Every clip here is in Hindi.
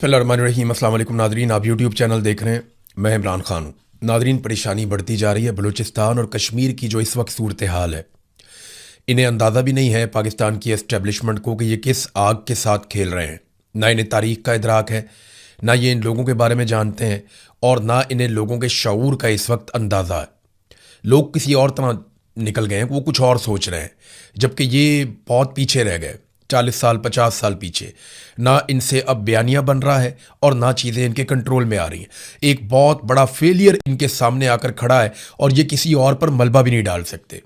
बिस्मिल्लाहिर्रहमानिर्रहीम। अस्सलाम वालेकुम नादरीन, आप यूट्यूब चैनल देख रहे हैं। मैं इमरान खान हूँ। नादरीन, परेशानी बढ़ती जा रही है। बलूचिस्तान और कश्मीर की जो इस वक्त सूरत हाल है, इन्हें अंदाज़ा भी नहीं है पाकिस्तान की एस्टेब्लिशमेंट को कि ये किस आग के साथ खेल रहे हैं। ना इन्हें तारीख़ का इदराक है, ना ये इन लोगों के बारे में जानते हैं, और ना इन्हें लोगों के शऊर का इस वक्त अंदाज़ा है। लोग किसी और तरह निकल गए हैं, वो कुछ और सोच रहे हैं, जबकि ये बहुत पीछे रह गए, 40 साल 50 साल पीछे। ना इनसे अब बयानिया बन रहा है और ना चीज़ें इनके कंट्रोल में आ रही हैं। एक बहुत बड़ा फेलियर इनके सामने आकर खड़ा है और ये किसी और पर मलबा भी नहीं डाल सकते।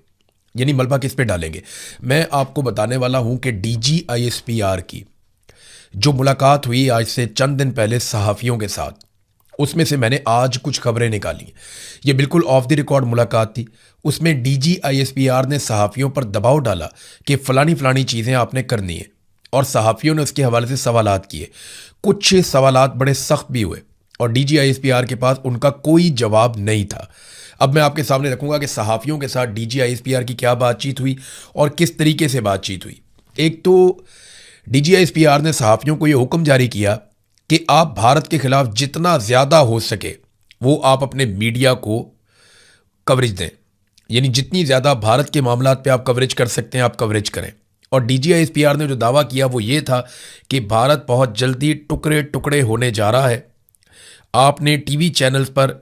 यानी मलबा किस पे डालेंगे? मैं आपको बताने वाला हूं कि DGISPR की जो मुलाकात हुई आज से चंद दिन पहले सहाफ़ियों के साथ, उसमें से मैंने आज कुछ खबरें निकाली। ये बिल्कुल ऑफ द रिकॉर्ड मुलाकात थी। उसमें DGISPR ने सहाफ़ियों पर दबाव डाला कि फ़लानी फ़लानी चीज़ें आपने करनी है, और सहाफ़ियों ने उसके हवाले से सवालात किए। कुछ सवालात बड़े सख्त भी हुए और DGISPR के पास उनका कोई जवाब नहीं था। अब मैं आपके सामने रखूंगा कि सहाफ़ियों के साथ DGISPR की क्या बातचीत हुई और किस तरीके से बातचीत हुई। एक तो DGISPR ने सहाफ़ियों को यह हुक्म जारी किया कि आप भारत के खिलाफ जितना ज़्यादा हो सके वो आप अपने मीडिया को कवरेज दें। यानी जितनी ज़्यादा भारत के मामलात पे आप कवरेज कर सकते हैं, आप कवरेज करें। और DGISPR ने जो दावा किया वो ये था कि भारत बहुत जल्दी टुकड़े टुकड़े होने जा रहा है। आपने टीवी चैनल्स पर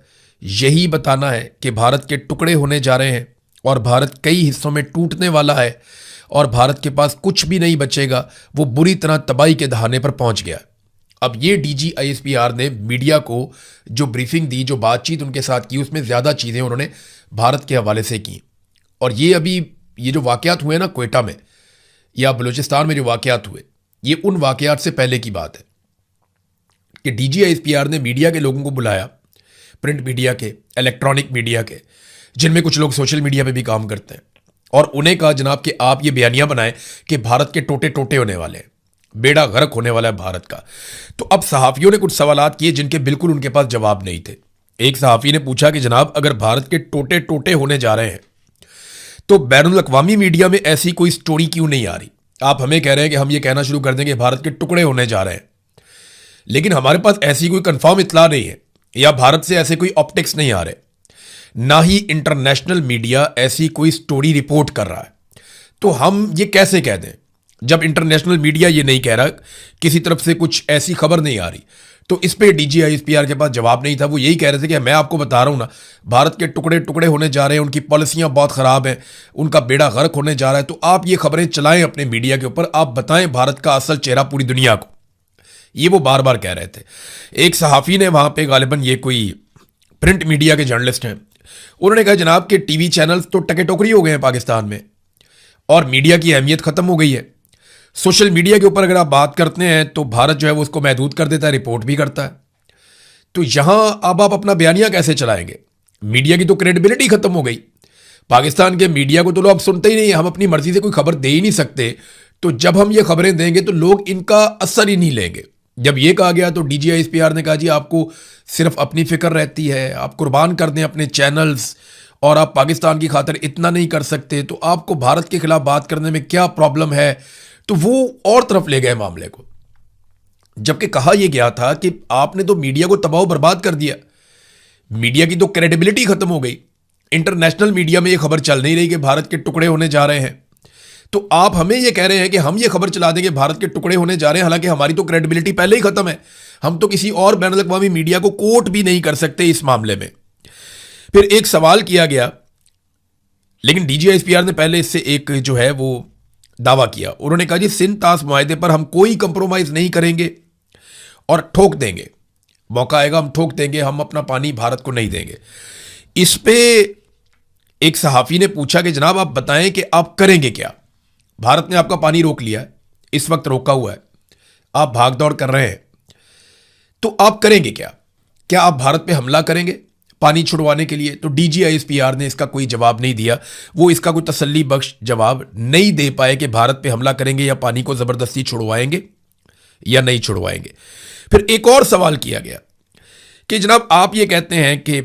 यही बताना है कि भारत के टुकड़े होने जा रहे हैं और भारत कई हिस्सों में टूटने वाला है और भारत के पास कुछ भी नहीं बचेगा, वो बुरी तरह तबाही के दहाने पर पहुंच गया। अब ये DGISPR ने मीडिया को जो ब्रीफिंग दी, जो बातचीत उनके साथ की, उसमें ज़्यादा चीज़ें उन्होंने भारत के हवाले से की। और ये जो वाक़यात हुए ना क्वेटा में या बलूचिस्तान में, जो वाक़यात हुए, ये उन वाक़यात से पहले की बात है कि DGISPR ने मीडिया के लोगों को बुलाया, प्रिंट मीडिया के, इलेक्ट्रॉनिक मीडिया के, जिनमें कुछ लोग सोशल मीडिया पे भी काम करते हैं, और उन्हें कहा जनाब कि आप ये बयानिया बनाएं कि भारत के टोटे टोटे होने वाले हैं, बेड़ा गर्क होने वाला है भारत का। तो अब सहाफ़ियों ने कुछ सवालात किए जिनके बिल्कुल उनके पास जवाब नहीं थे। एक सहाफ़ी ने पूछा कि जनाब, अगर भारत के टोटे टोटे होने जा रहे हैं तो बैनुल अक़वामी मीडिया में ऐसी कोई स्टोरी क्यों नहीं आ रही? आप हमें कह रहे हैं कि हम ये कहना शुरू कर देंगे भारत के टुकड़े होने जा रहे हैं, लेकिन हमारे पास ऐसी कोई कंफर्म इत्तला नहीं है, या भारत से ऐसे कोई ऑप्टिक्स नहीं आ रहे, ना ही इंटरनेशनल मीडिया ऐसी कोई स्टोरी रिपोर्ट कर रहा है। तो हम ये कैसे कह दें जब इंटरनेशनल मीडिया ये नहीं कह रहा, किसी तरफ से कुछ ऐसी खबर नहीं आ रही? तो इस पे DGISPR के पास जवाब नहीं था। वो यही कह रहे थे कि मैं आपको बता रहा हूं ना, भारत के टुकड़े टुकड़े होने जा रहे हैं, उनकी पॉलिसियां बहुत ख़राब हैं, उनका बेड़ा गर्क होने जा रहा है। तो आप ये खबरें चलाएं अपने मीडिया के ऊपर, आप बताएं भारत का असल चेहरा पूरी दुनिया को। ये वो बार बार कह रहे थे। एक सहाफ़ी ने वहाँ पे, गालिबन ये कोई प्रिंट मीडिया के जर्नलिस्ट हैं, उन्होंने कहा जनाब कि टीवी चैनल्स तो टके टोकरी हो गए हैं पाकिस्तान में और मीडिया की अहमियत ख़त्म हो गई है। सोशल मीडिया के ऊपर अगर आप बात करते हैं तो भारत जो है वो उसको महदूद कर देता है, रिपोर्ट भी करता है। तो यहां अब आप अपना बयानिया कैसे चलाएंगे? मीडिया की तो क्रेडिबिलिटी खत्म हो गई। पाकिस्तान के मीडिया को तो लोग अब सुनते ही नहीं है, हम अपनी मर्जी से कोई खबर दे ही नहीं सकते। तो जब हम ये खबरें देंगे तो लोग इनका असर ही नहीं लेंगे। जब ये कहा गया तो DGISPR ने कहा जी आपको सिर्फ अपनी फिक्र रहती है, आप कुर्बान कर दें अपने चैनल्स और आप पाकिस्तान की खातिर इतना नहीं कर सकते, तो आपको भारत के खिलाफ बात करने में क्या प्रॉब्लम है? तो वो और तरफ ले गए मामले को, जबकि कहा यह गया था कि आपने तो मीडिया को तबाह बर्बाद कर दिया, मीडिया की तो क्रेडिबिलिटी खत्म हो गई, इंटरनेशनल मीडिया में यह खबर चल नहीं रही कि भारत के टुकड़े होने जा रहे हैं। तो आप हमें यह कह रहे हैं कि हम ये खबर चला देंगे भारत के टुकड़े होने जा रहे हैं, हालांकि हमारी तो क्रेडिबिलिटी पहले ही खत्म है। हम तो किसी और बैनुल अक़वामी मीडिया को कोट भी नहीं कर सकते इस मामले में। फिर एक सवाल किया गया, लेकिन DGISPR ने पहले इससे एक जो है वो दावा किया। उन्होंने कहा जी सिंध तास मुआहदे पर हम कोई कंप्रोमाइज नहीं करेंगे और ठोक देंगे, मौका आएगा हम ठोक देंगे, हम अपना पानी भारत को नहीं देंगे। इस पे एक सहाफ़ी ने पूछा कि जनाब आप बताएं कि आप करेंगे क्या? भारत ने आपका पानी रोक लिया है, इस वक्त रोका हुआ है, आप भाग दौड़ कर रहे हैं, तो आप करेंगे क्या? क्या आप भारत पे हमला करेंगे पानी छुड़वाने के लिए? तो DGISPR ने इसका कोई जवाब नहीं दिया। वो इसका कोई तसल्ली बख्श जवाब नहीं दे पाए कि भारत पे हमला करेंगे या पानी को ज़बरदस्ती छुड़वाएंगे या नहीं छुड़वाएंगे। फिर एक और सवाल किया गया कि जनाब आप ये कहते हैं कि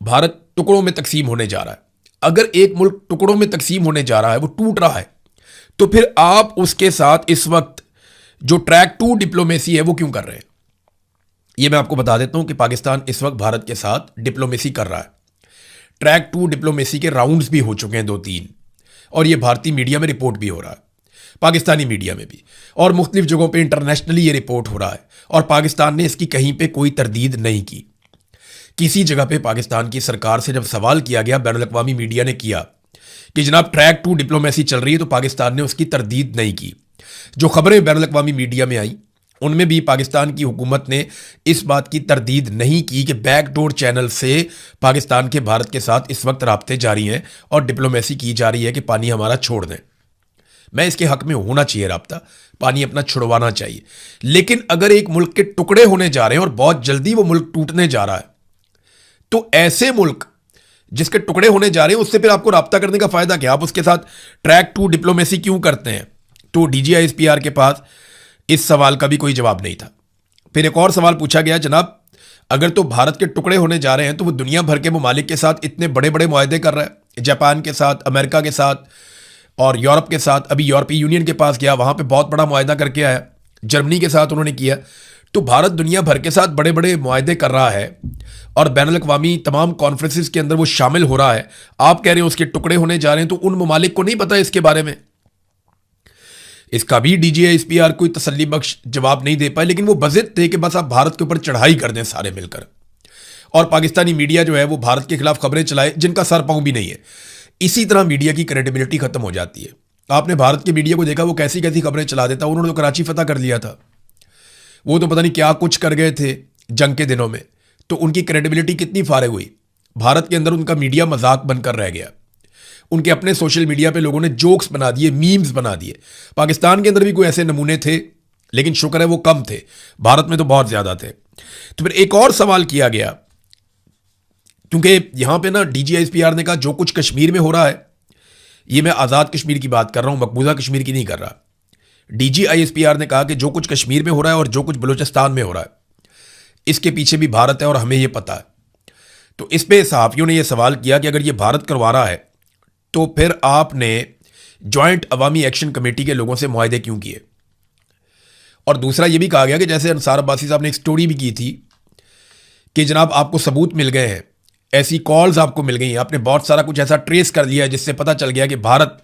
भारत टुकड़ों में तकसीम होने जा रहा है, अगर एक मुल्क टुकड़ों में तकसीम होने जा रहा है, वो टूट रहा है, तो फिर आप उसके साथ इस वक्त जो ट्रैक 2 डिप्लोमेसी है वो क्यों कर रहे हैं? ये मैं आपको बता देता हूं कि पाकिस्तान इस वक्त भारत के साथ डिप्लोमेसी कर रहा है। ट्रैक 2 डिप्लोमेसी के राउंड्स भी हो चुके हैं 2-3, और ये भारतीय मीडिया में रिपोर्ट भी हो रहा है, पाकिस्तानी मीडिया में भी, और मुख्तलिफ जगहों पे इंटरनेशनली ये रिपोर्ट हो रहा है। और पाकिस्तान ने इसकी कहीं पे कोई तरदीद नहीं की। किसी जगह पे पाकिस्तान की सरकार से जब सवाल किया गया, बैनुल अक़वामी मीडिया ने किया कि जनाब ट्रैक 2 डिप्लोमेसी चल रही है, तो पाकिस्तान ने उसकी तरदीद नहीं की। जो खबरें बैनुल अक़वामी मीडिया में आई उनमें भी पाकिस्तान की हुकूमत ने इस बात की तरदीद नहीं की कि बैकडोर चैनल से पाकिस्तान के भारत के साथ इस वक्त राब्ते जारी हैं और डिप्लोमेसी की जा रही है कि पानी हमारा छोड़ दें। मैं इसके हक में होना चाहिए राब्ता, पानी अपना छुड़वाना चाहिए। लेकिन अगर एक मुल्क के टुकड़े होने जा रहे हैं और बहुत जल्दी वो मुल्क टूटने जा रहा है, तो ऐसे मुल्क जिसके टुकड़े होने जा रहे हैं उससे फिर आपको राब्ता करने का फायदा क्या? आप उसके साथ ट्रैक 2 डिप्लोमेसी क्यों करते हैं? तो DGISPR के पास इस सवाल का भी कोई जवाब नहीं था। फिर एक और सवाल पूछा गया, जनाब अगर तो भारत के टुकड़े होने जा रहे हैं तो वो दुनिया भर के ममालिक के साथ इतने बड़े बड़े मुआहदे कर रहा है, जापान के साथ, अमेरिका के साथ और यूरोप के साथ। अभी यूरोपीय यूनियन के पास गया, वहां पे बहुत बड़ा मुआहदा करके आया, जर्मनी के साथ उन्होंने किया। तो भारत दुनिया भर के साथ बड़े बड़े मुआहदे कर रहा है और बैनुल अक़वामी तमाम कॉन्फ्रेंसिस के अंदर वो शामिल हो रहा है। आप कह रहे हैं उसके टुकड़े होने जा रहे हैं, तो उन ममालिक को नहीं पता इसके बारे में? इसका भी DGISPR कोई तसल्ली बख्श जवाब नहीं दे पाए, लेकिन वो बज़िद थे कि बस आप भारत के ऊपर चढ़ाई कर दें सारे मिलकर। और पाकिस्तानी मीडिया जो है वो भारत के खिलाफ खबरें चलाए जिनका सर पांव भी नहीं है। इसी तरह मीडिया की क्रेडिबिलिटी खत्म हो जाती है। आपने भारत के मीडिया को देखा, वो कैसी कैसी खबरें चला देता। उन्होंने तो कराची फतह कर लिया था, वो तो पता नहीं क्या कुछ कर गए थे जंग के दिनों में, तो उनकी क्रेडिबिलिटी कितनी फारे हुई। भारत के अंदर उनका मीडिया मजाक बनकर रह गया। उनके अपने सोशल मीडिया पे लोगों ने जोक्स बना दिए, मीम्स बना दिए। पाकिस्तान के अंदर भी कोई ऐसे नमूने थे, लेकिन शुक्र है वो कम थे, भारत में तो बहुत ज्यादा थे। तो फिर एक और सवाल किया गया, क्योंकि यहां पे ना DGISPR ने कहा जो कुछ कश्मीर में हो रहा है, ये मैं आज़ाद कश्मीर की बात कर रहा हूं, मकबूजा कश्मीर की नहीं कर रहा। DGISPR ने कहा कि जो कुछ कश्मीर में हो रहा है और जो कुछ बलूचिस्तान में हो रहा है, इसके पीछे भी भारत है और हमें यह पता है। तो इस पे सहाफियों ने यह सवाल किया कि अगर ये भारत करवा रहा है तो फिर आपने जॉइंट अवामी एक्शन कमेटी के लोगों से मुआहदे क्यों किए? और दूसरा यह भी कहा गया कि जैसे अंसार अब्बासी साहब ने एक स्टोरी भी की थी कि जनाब आपको सबूत मिल गए हैं, ऐसी कॉल्स आपको मिल गई हैं, आपने बहुत सारा कुछ ऐसा ट्रेस कर लिया है जिससे पता चल गया कि भारत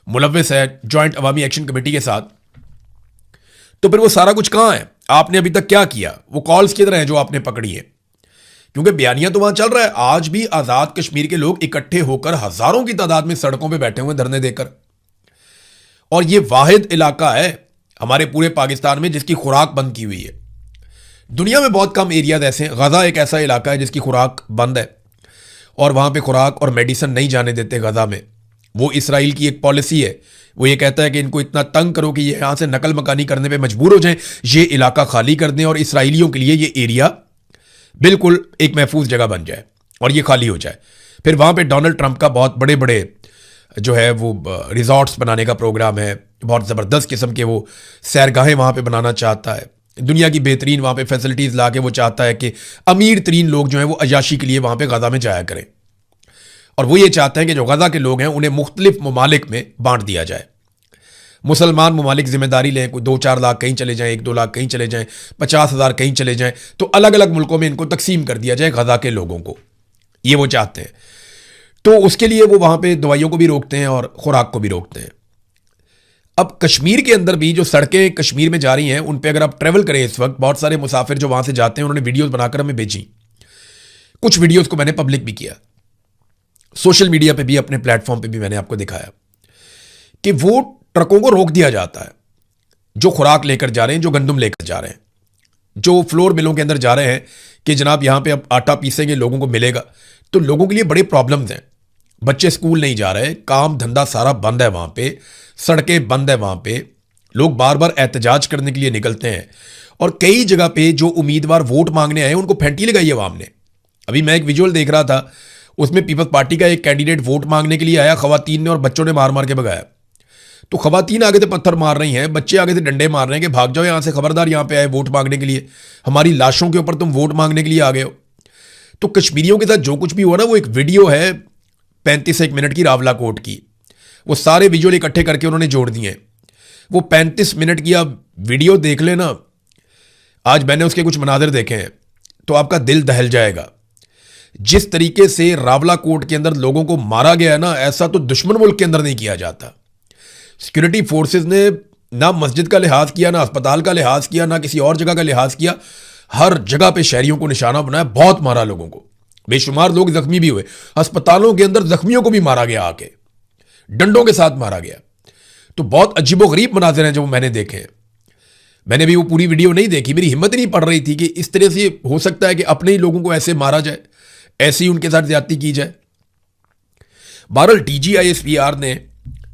मुलव्विस है जॉइंट अवामी एक्शन कमेटी के साथ। तो फिर वो सारा कुछ कहां है? आपने अभी तक क्या किया? वो कॉल्स किधर हैं जो आपने पकड़ी है? क्योंकि बयानिया तो वहां चल रहा है। आज भी आजाद कश्मीर के लोग इकट्ठे होकर हजारों की तादाद में सड़कों पे बैठे हुए धरने देकर, और ये वाहिद इलाका है हमारे पूरे पाकिस्तान में जिसकी खुराक बंद की हुई है। दुनिया में बहुत कम एरियाज ऐसे हैं। गजा एक ऐसा इलाका है जिसकी खुराक बंद है और वहां पे खुराक और मेडिसिन नहीं जाने देते गजा में। वो इसराइल की एक पॉलिसी है, वो ये कहता है कि इनको इतना तंग करो कि ये यहां से नकल मकानी करने पे मजबूर हो जाएं, ये इलाका खाली कर दें और इसराइलियों के लिए ये एरिया बिल्कुल एक महफूज जगह बन जाए और ये खाली हो जाए। फिर वहां पे डोनाल्ड ट्रंप का बहुत बड़े बड़े जो है वो रिजॉर्ट्स बनाने का प्रोग्राम है, बहुत ज़बरदस्त किस्म के वो सैरगाहें वहां पे बनाना चाहता है, दुनिया की बेहतरीन वहां पे फैसिलिटीज़ ला के वो चाहता है कि अमीर तरीन लोग जो हैं वो अयाशी के लिए वहां पे गजा में जाया करें। और वो ये चाहते हैं कि जो गजा के लोग हैं उन्हें मुख्तलिफ ममालिक में बांट दिया जाए। मुसलमान ममालिक जिम्मेदारी लें, कोई 2-4 लाख कहीं चले जाएं, 1-2 लाख कहीं चले जाएं, 50,000 कहीं चले जाएं, तो अलग अलग मुल्कों में इनको तकसीम कर दिया जाए गजा के लोगों को। ये वो चाहते हैं। तो उसके लिए वो वहां पे दवाइयों को भी रोकते हैं और खुराक को भी रोकते हैं। अब कश्मीर के अंदर भी जो सड़कें कश्मीर में जा रही हैं उन पर अगर आप ट्रेवल करें, इस वक्त बहुत सारे मुसाफिर जो वहां से जाते हैं उन्होंने वीडियोज बनाकर हमें भेजी। कुछ वीडियोज को मैंने पब्लिक भी किया, सोशल मीडिया पे भी, अपने प्लेटफॉर्म पे भी मैंने आपको दिखाया कि वो ट्रकों को रोक दिया जाता है जो खुराक लेकर जा रहे हैं, जो गंदम लेकर जा रहे हैं, जो फ्लोर मिलों के अंदर जा रहे हैं कि जनाब यहां पे अब आटा पीसेंगे, लोगों को मिलेगा। तो लोगों के लिए बड़े प्रॉब्लम्स हैं। बच्चे स्कूल नहीं जा रहे, काम धंधा सारा बंद है वहां पे, सड़कें बंद है वहां पे, लोग बार बार एहतजाज करने के लिए निकलते हैं और कई जगह पे जो उम्मीदवार वोट मांगने आए उनको फेंटी लगाई है अवाम ने। अभी मैं एक विजुअल देख रहा था, उसमें पीपल्स पार्टी का एक कैंडिडेट वोट मांगने के लिए आया, खवातीन ने और बच्चों ने मार मार के भगाया। तो खवातीन आगे से पत्थर मार रही हैं, बच्चे आगे से डंडे मार रहे हैं कि भाग जाओ यहां से, खबरदार यहां पे आए वोट मांगने के लिए, हमारी लाशों के ऊपर तुम वोट मांगने के लिए आ गए हो। तो कश्मीरियों के साथ जो कुछ भी हुआ ना, वो एक वीडियो है 35 मिनट की रावला कोट की, वो सारे विजुअल इकट्ठे करके उन्होंने जोड़ दिए हैं। वो 35 मिनट की आप वीडियो देख लेना, आज मैंने उसके कुछ मनाजिर देखे हैं तो आपका दिल दहल जाएगा। जिस तरीके से रावलाकोट के अंदर लोगों को मारा गया है ना, ऐसा तो दुश्मन मुल्क के अंदर नहीं किया जाता। सिक्योरिटी फोर्सेस ने ना मस्जिद का लिहाज किया, ना अस्पताल का लिहाज किया, ना किसी और जगह का लिहाज किया। हर जगह पे शहरियों को निशाना बनाया, बहुत मारा लोगों को। बेशुमार लोग जख्मी भी हुए। अस्पतालों के अंदर जख्मियों को भी मारा गया, आके डंडों के साथ मारा गया। तो बहुत अजीबोगरीब मनाजिर हैं जो मैंने देखे हैं। मैंने भी वो पूरी वीडियो नहीं देखी, मेरी हिम्मत नहीं पड़ रही थी कि इस तरह से हो सकता है कि अपने ही लोगों को ऐसे मारा जाए, ऐसे ही उनके साथ ज्यादती की जाए। बहरहाल DGISPR ने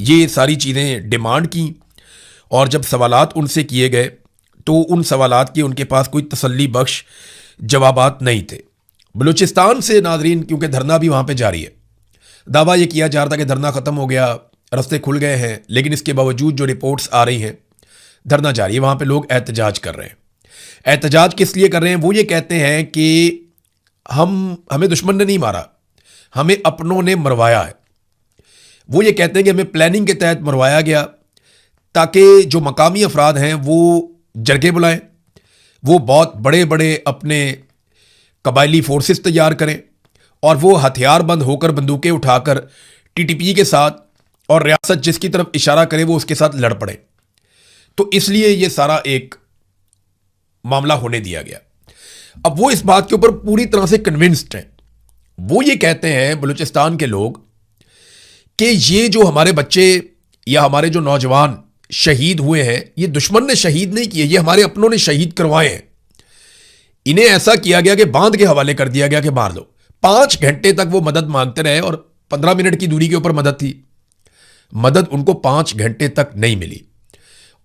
ये सारी चीज़ें डिमांड की और जब सवालात उनसे किए गए तो उन सवालात के उनके पास कोई तसल्ली बख्श जवाबात नहीं थे। बलूचिस्तान से नाजरीन, क्योंकि धरना भी वहाँ पे जारी है, दावा ये किया जा रहा था कि धरना ख़त्म हो गया, रास्ते खुल गए हैं, लेकिन इसके बावजूद जो रिपोर्ट्स आ रही हैं धरना जारी है। वहाँ पे लोग एहतजाज कर रहे हैं। एहतजाज किस लिए कर रहे हैं? वो ये कहते हैं कि हमें दुश्मन ने नहीं मारा, हमें अपनों ने मरवाया है। वो ये कहते हैं कि हमें प्लानिंग के तहत मरवाया गया ताकि जो मकामी अफराद हैं वो जरगे बुलाएं, वो बहुत बड़े बड़े अपने कबायली फोर्सेस तैयार करें और वो हथियारबंद होकर बंदूकें उठाकर TTP के साथ और रियासत जिसकी तरफ इशारा करे वो उसके साथ लड़ पड़े। तो इसलिए ये सारा एक मामला होने दिया गया। अब वो इस बात के ऊपर पूरी तरह से कन्विंस्ड हैं। वो ये कहते हैं बलूचिस्तान के लोग कि ये जो हमारे बच्चे या हमारे जो नौजवान शहीद हुए हैं, ये दुश्मन ने शहीद नहीं किए, ये हमारे अपनों ने शहीद करवाए हैं। इन्हें ऐसा किया गया कि बांध के हवाले कर दिया गया कि मार दो। 5 घंटे तक वो मदद मांगते रहे और 15 मिनट की दूरी के ऊपर मदद थी। मदद उनको 5 घंटे तक नहीं मिली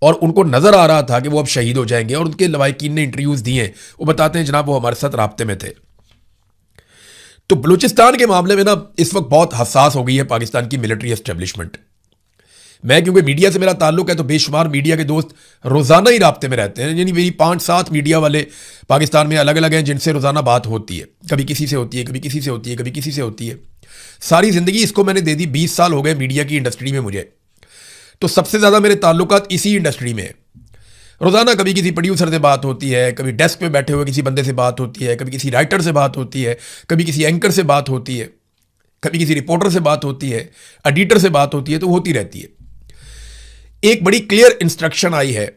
और उनको नजर आ रहा था कि वो अब शहीद हो जाएंगे। और उनके लवाकिन ने इंटरव्यूज दिए हैं, वो बताते हैं जनाब वो हमारे साथ राब्ते में थे। तो बलूचिस्तान के मामले में ना इस वक्त बहुत हसास हो गई है पाकिस्तान की मिलिट्री एस्टेब्लिशमेंट। मैं क्योंकि मीडिया से मेरा ताल्लुक है तो बेशुमार मीडिया के दोस्त रोजाना ही राब्ते में रहते हैं। यानी मेरी 5-7 मीडिया वाले पाकिस्तान में अलग अलग हैं जिनसे रोजाना बात होती है। कभी किसी से होती है, कभी किसी से होती है, कभी किसी से होती है। सारी जिंदगी इसको मैंने दे दी, 20 साल हो गए मीडिया की इंडस्ट्री में मुझे। तो सबसे ज्यादा मेरे ताल्लुकात इसी इंडस्ट्री में है। रोजाना कभी किसी प्रोड्यूसर से बात होती है, कभी डेस्क पे बैठे हुए किसी बंदे से बात होती है, कभी किसी राइटर से बात होती है, कभी किसी एंकर से बात होती है, कभी किसी रिपोर्टर से बात होती है, एडिटर से बात होती है, तो होती रहती है। एक बड़ी क्लियर इंस्ट्रक्शन आई है,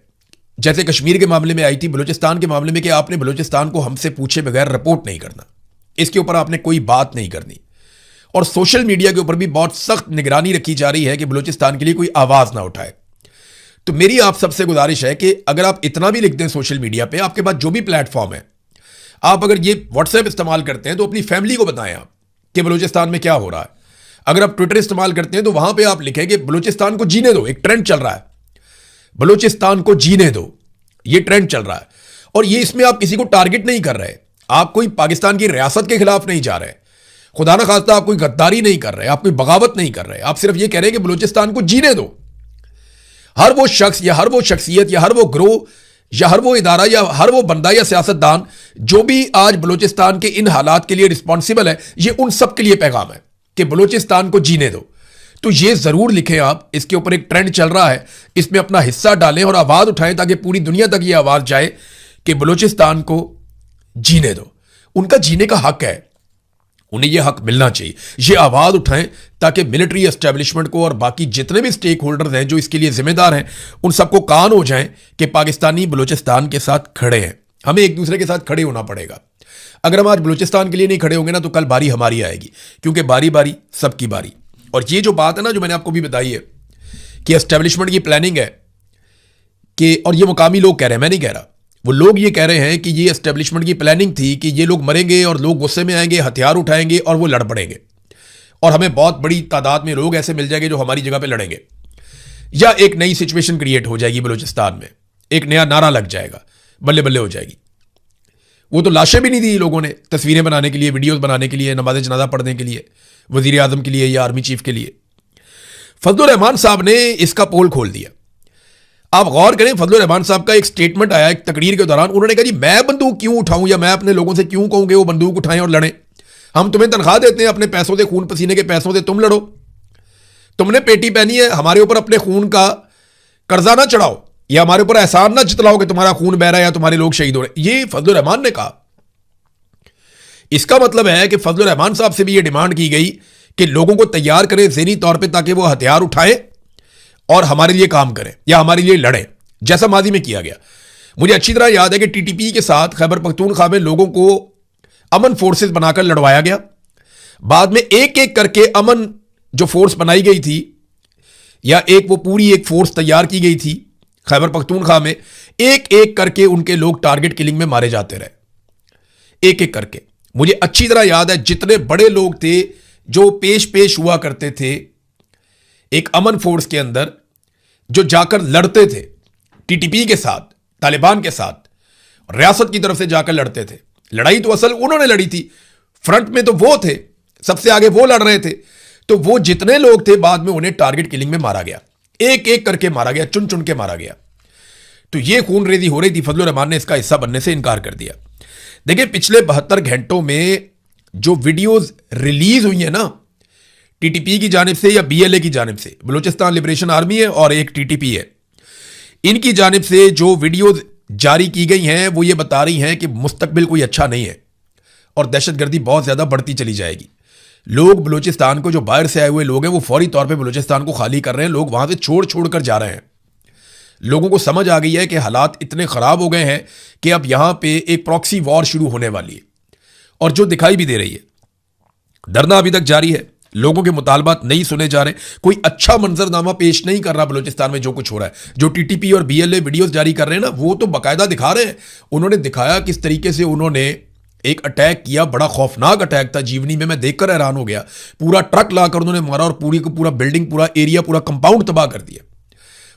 जैसे कश्मीर के मामले में आई थी, बलूचिस्तान के मामले में, कि आपने बलूचिस्तान को हमसे पूछे बगैर रिपोर्ट नहीं करना, इसके ऊपर आपने कोई बात नहीं करनी। और सोशल मीडिया के ऊपर भी बहुत सख्त निगरानी रखी जा रही है कि बलूचिस्तान के लिए कोई आवाज ना उठाए। तो मेरी आप सबसे गुजारिश है कि अगर आप इतना भी लिख दें सोशल मीडिया पे, आपके पास जो भी प्लेटफॉर्म है, आप अगर ये व्हाट्सएप इस्तेमाल करते हैं तो अपनी फैमिली को बताएं आप कि बलूचिस्तान में क्या हो रहा है। अगर आप ट्विटर इस्तेमाल करते हैं तो वहां पे आप लिखें कि बलूचिस्तान को जीने दो, एक ट्रेंड चल रहा है, बलूचिस्तान को जीने दो, ये ट्रेंड चल रहा है। और ये इसमें आप किसी को टारगेट नहीं कर रहे, आप कोई पाकिस्तान की रियासत के खिलाफ नहीं जा रहे, खुदा ना खास्ता आप कोई गद्दारी नहीं कर रहे, आप कोई बगावत नहीं कर रहे, आप सिर्फ ये कह रहे हैं कि बलूचिस्तान को जीने दो। हर वो शख्स या हर वो शख्सियत या हर वो ग्रोह या हर वो इदारा या हर वो बंदा या सियासतदान जो भी आज बलूचिस्तान के इन हालात के लिए रिस्पॉन्सिबल है, ये उन सब के लिए पैगाम है कि बलूचिस्तान को जीने दो। तो ये जरूर लिखें आप, इसके ऊपर एक ट्रेंड चल रहा है, इसमें अपना हिस्सा डालें और आवाज उठाएं ताकि पूरी दुनिया तक ये आवाज जाए कि बलूचिस्तान को जीने दो। उनका जीने का हक है, उन्हें यह हक मिलना चाहिए। ये आवाज उठाएं ताकि मिलिट्री एस्टेब्लिशमेंट को और बाकी जितने भी स्टेक होल्डर्स हैं जो इसके लिए जिम्मेदार हैं, उन सबको कान हो जाएं कि पाकिस्तानी बलूचिस्तान के साथ खड़े हैं। हमें एक दूसरे के साथ खड़े होना पड़ेगा। अगर हम आज बलूचिस्तान के लिए नहीं खड़े होंगे ना तो कल बारी हमारी आएगी, क्योंकि बारी बारी सबकी बारी। और ये जो बात है ना, जो मैंने आपको भी बताई है कि एस्टेब्लिशमेंट की प्लानिंग है कि, और ये मुकामी लोग कह रहे हैं, मैं नहीं कह रहा, वो लोग ये कह रहे हैं कि ये एस्टेब्लिशमेंट की प्लानिंग थी कि ये लोग मरेंगे और लोग गुस्से में आएंगे, हथियार उठाएंगे और वो लड़ पड़ेंगे और हमें बहुत बड़ी तादाद में लोग ऐसे मिल जाएंगे जो हमारी जगह पे लड़ेंगे, या एक नई सिचुएशन क्रिएट हो जाएगी बलूचिस्तान में, एक नया नारा लग जाएगा, बल्ले बल्ले हो जाएगी। वो तो लाशें भी नहीं दी लोगों ने तस्वीरें बनाने के लिए, वीडियोस बनाने के लिए, नमाज जनाजा पढ़ने के लिए, वजीर आजम के लिए या आर्मी चीफ के लिए। फजलुर रहमान साहब ने इसका पोल खोल दिया। आप गौर करें, फजलुर रहमान साहब का एक स्टेटमेंट आया एक तकरीर के दौरान, उन्होंने कहा जी मैं बंदूक क्यों उठाऊं या मैं अपने लोगों से क्यों कहूं कि वो बंदूक उठाएं और लड़ें। हम तुम्हें तनख्वाह देते हैं अपने पैसों से, खून पसीने के पैसों से, तुम लड़ो। तुमने पेटी पहनी है, हमारे ऊपर अपने खून का कर्जा ना चढ़ाओ, या हमारे ऊपर एहसान ना जितलाओ कि तुम्हारा खून बह रहा है या तुम्हारे लोग शहीद हो रहे। ये फजलुर रहमान ने कहा। इसका मतलब है कि फजलुर रहमान साहब से भी यह डिमांड की गई कि लोगों को तैयार करें ज़हनी तौर पे ताकि वो हथियार उठाएं और हमारे लिए काम करें या हमारे लिए लड़ें, जैसा माजी में किया गया। मुझे अच्छी तरह याद है कि टीटीपी के साथ खैबर पख्तूनख्वा में लोगों को अमन फोर्सेस बनाकर लड़वाया गया। बाद में एक एक करके अमन जो फोर्स बनाई गई थी या वो पूरी एक फोर्स तैयार की गई थी खैबर पख्तूनख्वा में, एक एक करके उनके लोग टारगेट किलिंग में मारे जाते रहे, एक एक करके। मुझे अच्छी तरह याद है जितने बड़े लोग थे जो पेश हुआ करते थे एक अमन फोर्स के अंदर, जो जाकर लड़ते थे टीटीपी के साथ, तालिबान के साथ, रियासत की तरफ से जाकर लड़ते थे। लड़ाई तो असल उन्होंने लड़ी थी, फ्रंट में तो वो थे, सबसे आगे वो लड़ रहे थे। तो वो जितने लोग थे बाद में उन्हें टारगेट किलिंग में मारा गया, एक एक करके मारा गया, चुन चुन के मारा गया। तो ये खूनरेजी हो रही थी। फजलुर रहमान ने इसका हिस्सा बनने से इनकार कर दिया। देखिए पिछले 72 घंटों में जो वीडियोस रिलीज हुई है ना टीटीपी की जानिब से या बीएलए की जानिब से, बलूचिस्तान लिबरेशन आर्मी है और एक टीटीपी है, इनकी जानिब से जो वीडियोस जारी की गई हैं वो ये बता रही हैं कि मुस्तकबिल कोई अच्छा नहीं है और दहशतगर्दी बहुत ज़्यादा बढ़ती चली जाएगी। लोग बलूचिस्तान को, जो बाहर से आए हुए लोग हैं, वो फौरी तौर पे बलूचिस्तान को खाली कर रहे हैं। लोग वहाँ से छोड़ कर जा रहे हैं। लोगों को समझ आ गई है कि हालात इतने ख़राब हो गए हैं कि अब यहाँ पे एक प्रॉक्सी वॉर शुरू होने वाली है और जो दिखाई भी दे रही है। धरना अभी तक जारी है, लोगों के मुतालबात नहीं सुने जा रहे, कोई अच्छा मंजरनामा पेश नहीं कर रहा बलूचिस्तान में जो कुछ हो रहा है। जो टीटीपी और बीएलए वीडियोस जारी कर रहे हैं ना, वो तो बाकायदा दिखा रहे हैं। उन्होंने दिखाया किस तरीके से उन्होंने एक अटैक किया, बड़ा खौफनाक अटैक था। जीवनी में मैं देखकर हैरान हो गया। पूरा ट्रक लाकर उन्होंने मारा और पूरी को पूरा बिल्डिंग, पूरा एरिया, पूरा कंपाउंड तबाह कर दिया।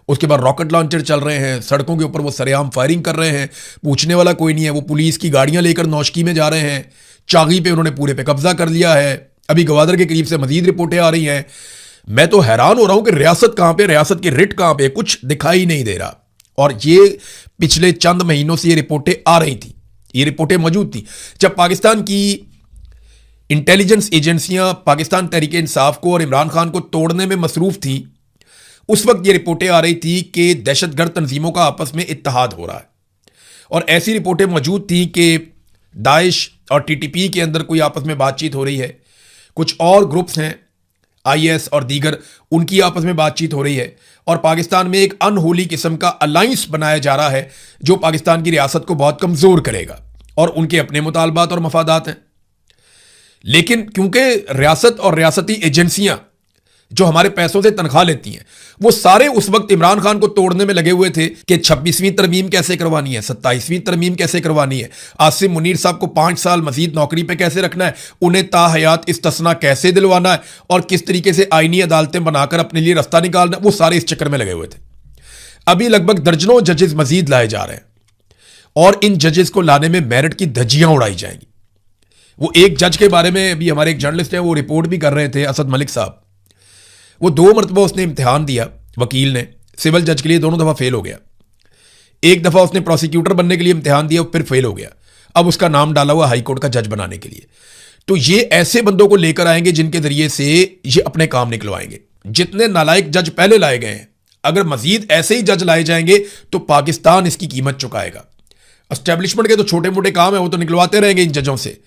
उसके बाद रॉकेट लॉन्चर चल रहे हैं, सड़कों के ऊपर वो सरेआम फायरिंग कर रहे हैं, पूछने वाला कोई नहीं है। वो पुलिस की गाड़ियां लेकर नौशकी में जा रहे हैं। चागी पे उन्होंने पूरे पे कब्जा कर लिया है। अभी गवादर के करीब से मजीद रिपोर्टें आ रही हैं। मैं तो हैरान हो रहा हूं कि रियासत कहां पे, रियासत की रिट कहां पे, कुछ दिखाई नहीं दे रहा। और ये पिछले चंद महीनों से ये रिपोर्टें आ रही थी, ये रिपोर्टें मौजूद थी। जब पाकिस्तान की इंटेलिजेंस एजेंसियां पाकिस्तान तहरीक इंसाफ को और इमरान खान को तोड़ने में मसरूफ थी, उस वक्त ये रिपोर्टें आ रही थी कि दहशतगर्द तंजीमों का आपस में इत्तेहाद हो रहा है। और ऐसी रिपोर्टें मौजूद थी कि दाइश और टीटीपी के अंदर कोई आपस में बातचीत हो रही है। कुछ और ग्रुप्स हैं, आईएस और दीगर, उनकी आपस में बातचीत हो रही है। और पाकिस्तान में एक अनहोली किस्म का अलायंस बनाया जा रहा है जो पाकिस्तान की रियासत को बहुत कमज़ोर करेगा। और उनके अपने मुतालबात और मफादात हैं। लेकिन क्योंकि रियासत और रियासती एजेंसियां जो हमारे पैसों से तनख्वाह लेती हैं, वो सारे उस वक्त इमरान खान को तोड़ने में लगे हुए थे कि 26वीं तरमीम कैसे करवानी है, 27वीं तरमीम कैसे करवानी है, आसिम मुनीर साहब को 5 साल मजीद नौकरी पे कैसे रखना है, उन्हें ताहयात इस्तिस्ना कैसे दिलवाना है और किस तरीके से आईनी अदालतें बनाकर अपने लिए रास्ता निकालना है। वो सारे इस चक्कर में लगे हुए थे। अभी लगभग दर्जनों जजेस मजीद लाए जा रहे हैं और इन जजेस को लाने में मेरिट की धज्जियां उड़ाई जाएंगी। वो एक जज के बारे में अभी हमारे एक जर्नलिस्ट हैं, वो रिपोर्ट भी कर रहे थे, असद मलिक साहब। वो 2 मरतबा उसने इम्तिहान दिया वकील ने, सिविल जज के लिए, दोनों दफ़ा फेल हो गया। एक दफ़ा उसने प्रोसिक्यूटर बनने के लिए इम्तिहान दिया, फिर फेल हो गया। अब उसका नाम डाला हुआ हाई कोर्ट का जज बनाने के लिए। तो ये ऐसे बंदों को लेकर आएंगे जिनके जरिए से ये अपने काम निकलवाएंगे। जितने नालायक जज पहले लाए गए हैं, अगर मजीद ऐसे ही जज लाए जाएंगे तो पाकिस्तान इसकी कीमत चुकाएगा। एस्टेब्लिशमेंट के तो छोटे मोटे काम है, वो तो निकलवाते रहेंगे इन जजों से,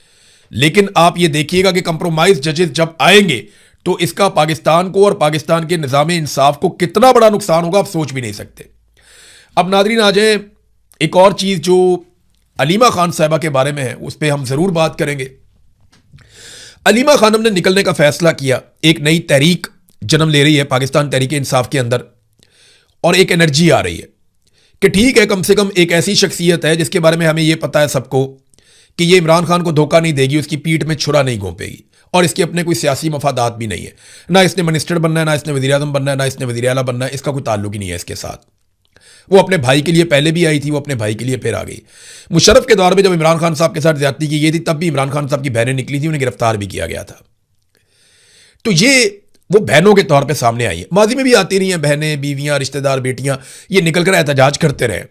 लेकिन आप ये देखिएगा कि कंप्रोमाइज जजेस जब आएंगे तो इसका पाकिस्तान को और पाकिस्तान के निज़ाम इंसाफ को कितना बड़ा नुकसान होगा, आप सोच भी नहीं सकते। अब नादरीन आ जाए एक और चीज़ जो अलीमा खान साहिबा के बारे में है, उस पर हम ज़रूर बात करेंगे। अलीमा खानम ने निकलने का फैसला किया, एक नई तहरीक जन्म ले रही है पाकिस्तान तहरीक इंसाफ के अंदर, और एक एनर्जी आ रही है कि ठीक है, कम से कम एक ऐसी शख्सियत है जिसके बारे में हमें यह पता है सबको कि ये इमरान खान को धोखा नहीं देगी, उसकी पीठ में छुरा नहीं घोंपेगी, और इसके अपने कोई सियासी मफादात भी नहीं है। ना इसने मिनिस्टर बनना है, ना इसने वज़ीर आज़म बनना है, ना इसने वज़ीर आला बनना है, इसका कोई ताल्लुक ही नहीं है इसके साथ। वो अपने भाई के लिए पहले भी आई थी, वो अपने भाई के लिए फिर आ गई। मुशर्रफ के दौर में जब इमरान खान साहब के साथ ज्यादती की गई थी, तब भी इमरान खान साहब की बहनें निकली थी, उन्हें गिरफ्तार भी किया गया था। तो ये वो बहनों के तौर पे सामने आई है। माजी में भी आती रही हैं बहनें, बीवियां, रिश्तेदार, बेटियां, ये निकल कर एहतजाज करते रहे,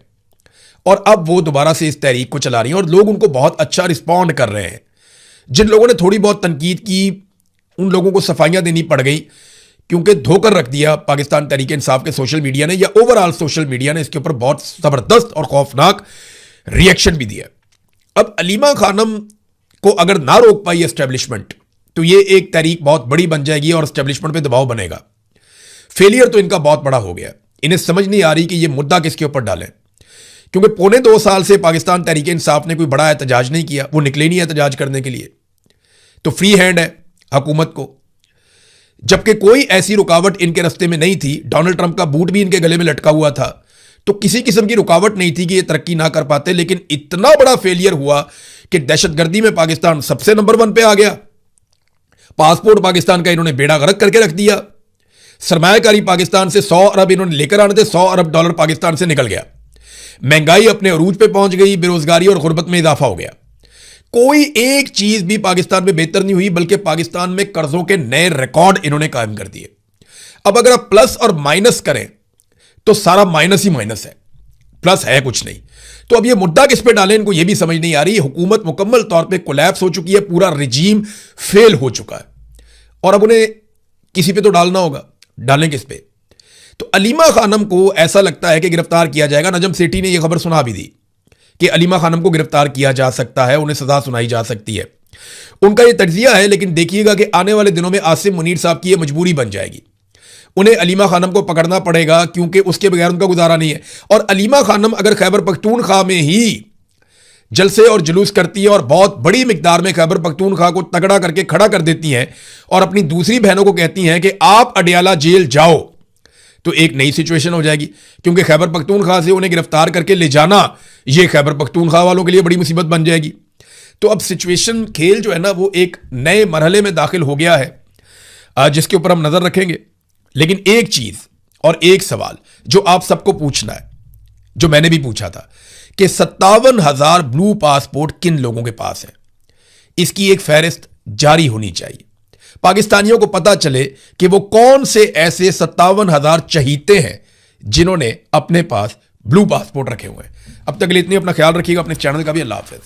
और अब वो दोबारा से इस तहरीक को चला रही हैं और लोग उनको बहुत अच्छा रिस्पॉन्ड कर रहे हैं। जिन लोगों ने थोड़ी बहुत तनकीद की, उन लोगों को सफाइयां देनी पड़ गई क्योंकि धोकर रख दिया पाकिस्तान तहरीक इंसाफ के सोशल मीडिया ने, या ओवरऑल सोशल मीडिया ने इसके ऊपर बहुत जबरदस्त और खौफनाक रिएक्शन भी दिया। अब अलीमा खानम को अगर ना रोक पाई एस्टेब्लिशमेंट तो ये एक तहरीक बहुत बड़ी बन जाएगी और एस्टेब्लिशमेंट पे दबाव बनेगा। फेलियर तो इनका बहुत बड़ा हो गया। इन्हें समझ नहीं आ रही कि ये मुद्दा किसके ऊपर डालें, क्योंकि पौने 2 साल से पाकिस्तान तहरीक इंसाफ ने कोई बड़ा एहतजाज नहीं किया, वो निकले नहीं एहतजाज करने के लिए, तो फ्री हैंड है हुकूमत को। जबकि कोई ऐसी रुकावट इनके रास्ते में नहीं थी, डोनाल्ड ट्रंप का बूट भी इनके गले में लटका हुआ था, तो किसी किस्म की रुकावट नहीं थी कि ये तरक्की ना कर पाते। लेकिन इतना बड़ा फेलियर हुआ कि दहशतगर्दी में पाकिस्तान सबसे नंबर 1 पे आ गया। पासपोर्ट पाकिस्तान का इन्होंने बेड़ा गर्क करके रख दिया। सरमायाकारी पाकिस्तान से 100 अरब इन्होंने लेकर आने थे, $100 अरब पाकिस्तान से निकल गया। महंगाई अपने अरूज पे पहुंच गई, बेरोजगारी और गुर्बत में इजाफा हो गया। कोई एक चीज भी पाकिस्तान में बेहतर नहीं हुई, बल्कि पाकिस्तान में कर्जों के नए रिकॉर्ड इन्होंने कायम कर दिए। अब अगर आप प्लस और माइनस करें तो सारा माइनस ही माइनस है, प्लस है कुछ नहीं। तो अब ये मुद्दा किस पे डालें, इनको ये भी समझ नहीं आ रही। हुकूमत मुकम्मल तौर पे कोलैप्स हो चुकी है, पूरा रिजीम फेल हो चुका है, और अब उन्हें किसी पे तो डालना होगा। डालें किस पे? तो अलीमा खानम को ऐसा लगता है कि गिरफ्तार किया जाएगा। नजम सेठी ने यह खबर सुना भी दी कि अलीमा खानम को गिरफ्तार किया जा सकता है, उन्हें सजा सुनाई जा सकती है। उनका यह तज्जिया है, लेकिन देखिएगा कि आने वाले दिनों में आसिम मुनीर साहब की यह मजबूरी बन जाएगी। उन्हें अलीमा खानम को पकड़ना पड़ेगा, क्योंकि उसके बगैर उनका गुजारा नहीं है। और अलीमा खानम अगर खैबर पख्तूनख्वा में ही जलसे और जुलूस करती है और बहुत बड़ी मिकदार में खैबर पख्तूनख्वा को तगड़ा करके खड़ा कर देती हैं और अपनी दूसरी बहनों को कहती हैं कि आप अडियाला जेल जाओ, तो एक नई सिचुएशन हो जाएगी। क्योंकि खैबर पख्तूनख्वा से उन्हें गिरफ्तार करके ले जाना, यह खैबर पख्तूनख्वा वालों के लिए बड़ी मुसीबत बन जाएगी। तो अब सिचुएशन खेल जो है ना, वो एक नए मरहले में दाखिल हो गया है, जिसके ऊपर हम नजर रखेंगे। लेकिन एक चीज और एक सवाल जो आप सबको पूछना है, जो मैंने भी पूछा था, कि 57,000 ब्लू पासपोर्ट किन लोगों के पास है, इसकी एक फहरिस्त जारी होनी चाहिए। पाकिस्तानियों को पता चले कि वो कौन से ऐसे 57,000 चहीते हैं जिन्होंने अपने पास ब्लू पासपोर्ट रखे हुए हैं। अब तक के लिए इतनी, अपना ख्याल रखिएगा, अपने चैनल का भी। अल्लाह हाफिज।